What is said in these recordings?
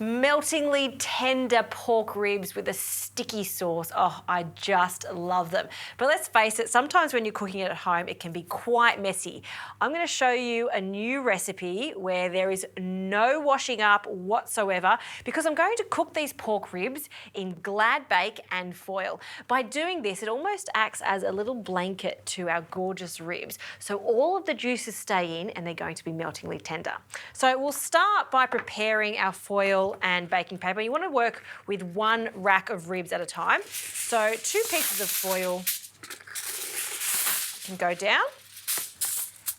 Meltingly tender pork ribs with a sticky sauce. Oh, I just love them. But let's face it, sometimes when you're cooking it at home, it can be quite messy. I'm going to show you a new recipe where there is no washing up whatsoever, because I'm going to cook these pork ribs in glad bake and foil. By doing this, it almost acts as a little blanket to our gorgeous ribs. So all of the juices stay in and they're going to be meltingly tender. So we'll start by preparing our foil and baking paper. You want to work with one rack of ribs at a time. So 2 pieces of foil can go down.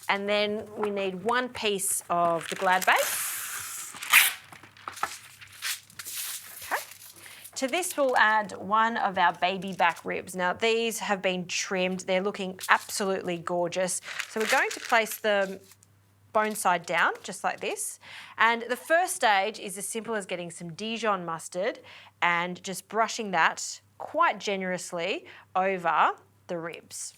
And then we need 1 piece of the glad bake. Okay. To this we'll add 1 of our baby back ribs. Now these have been trimmed. They're looking absolutely gorgeous. So we're going to place them bone side down, just like this. And the first stage is as simple as getting some Dijon mustard and just brushing that quite generously over the ribs.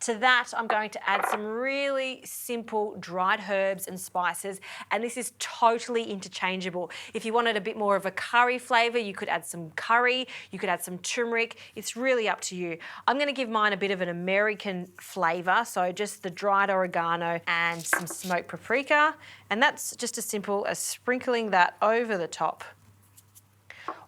To that, I'm going to add some really simple dried herbs and spices, and this is totally interchangeable. If you wanted a bit more of a curry flavour, you could add some curry, you could add some turmeric. It's really up to you. I'm going to give mine a bit of an American flavour, so just the dried oregano and some smoked paprika, and that's just as simple as sprinkling that over the top.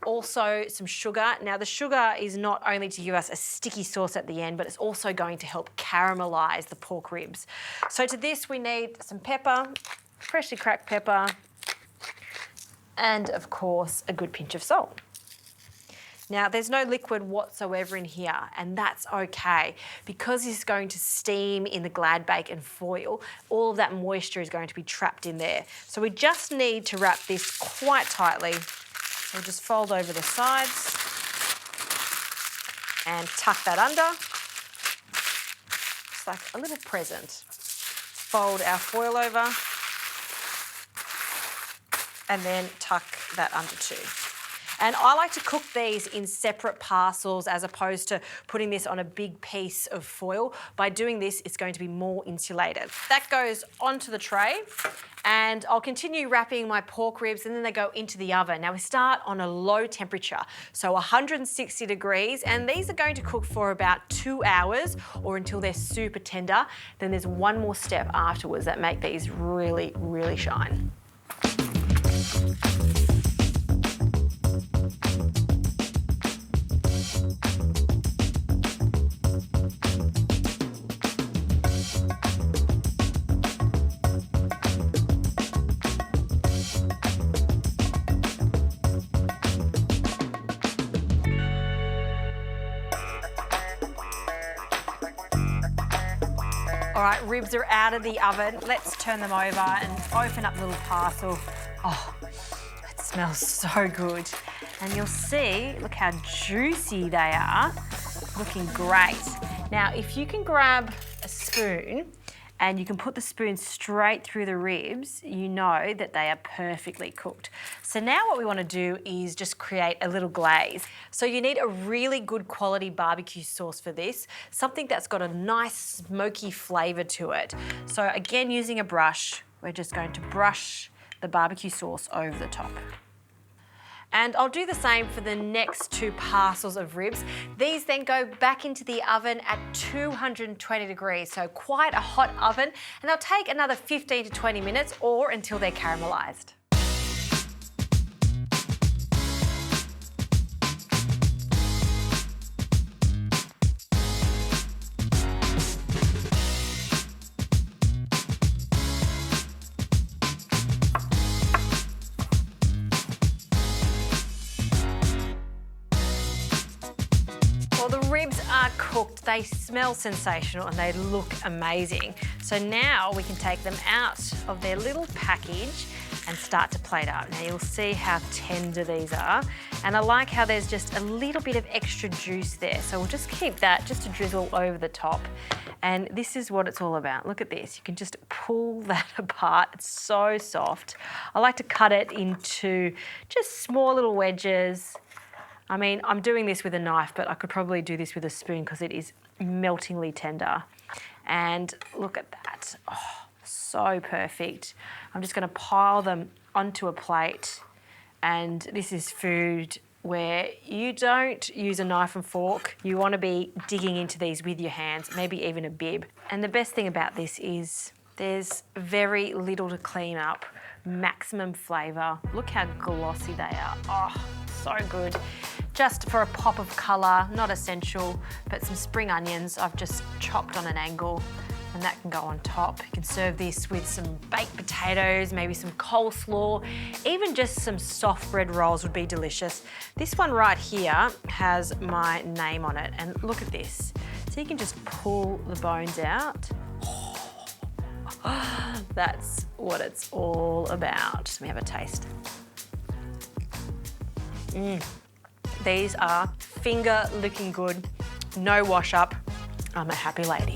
Also some sugar. Now the sugar is not only to give us a sticky sauce at the end, but it's also going to help caramelise the pork ribs. So to this we need some pepper, freshly cracked pepper, and of course a good pinch of salt. Now there's no liquid whatsoever in here, and that's okay, because this is going to steam in the glad bake and foil. All of that moisture is going to be trapped in there. So we just need to wrap this quite tightly. We'll just fold over the sides and tuck that under. It's like a little present. Fold our foil over and then tuck that under too. And I like to cook these in separate parcels as opposed to putting this on a big piece of foil. By doing this, it's going to be more insulated. That goes onto the tray, and I'll continue wrapping my pork ribs, and then they go into the oven. Now we start on a low temperature, so 160 degrees, and these are going to cook for about 2 hours or until they're super tender. Then there's one more step afterwards that make these really, really shine. All right, ribs are out of the oven. Let's turn them over and open up the little parcel. Oh, it smells so good. And you'll see, look how juicy they are. Looking great. Now, if you can grab a spoon and you can put the spoon straight through the ribs, you know that they are perfectly cooked. So now what we want to do is just create a little glaze. So you need a really good quality barbecue sauce for this, something that's got a nice smoky flavour to it. So again, using a brush, we're just going to brush the barbecue sauce over the top. And I'll do the same for the next 2 parcels of ribs. These then go back into the oven at 220 degrees, so quite a hot oven, and they'll take another 15 to 20 minutes or until they're caramelised. Well, the ribs are cooked, they smell sensational and they look amazing. So now we can take them out of their little package and start to plate up. Now you'll see how tender these are. And I like how there's just a little bit of extra juice there. So we'll just keep that just to drizzle over the top. And this is what it's all about. Look at this, you can just pull that apart. It's so soft. I like to cut it into just small little wedges. I mean, I'm doing this with a knife, but I could probably do this with a spoon because it is meltingly tender. And look at that. Oh, so perfect. I'm just going to pile them onto a plate And this is food where you don't use a knife and fork. You want to be digging into these with your hands, maybe even a bib. And the best thing about this is there's very little to clean up, maximum flavour. Look how glossy they are. Oh, so good. Just for a pop of colour, not essential, but some spring onions I've just chopped on an angle, and that can go on top. You can serve this with some baked potatoes, maybe some coleslaw, even just some soft bread rolls would be delicious. This one right here has my name on it, and look at this. So you can just pull the bones out. That's what it's all about. Let me have a taste. These are finger looking good, no wash up. I'm a happy lady.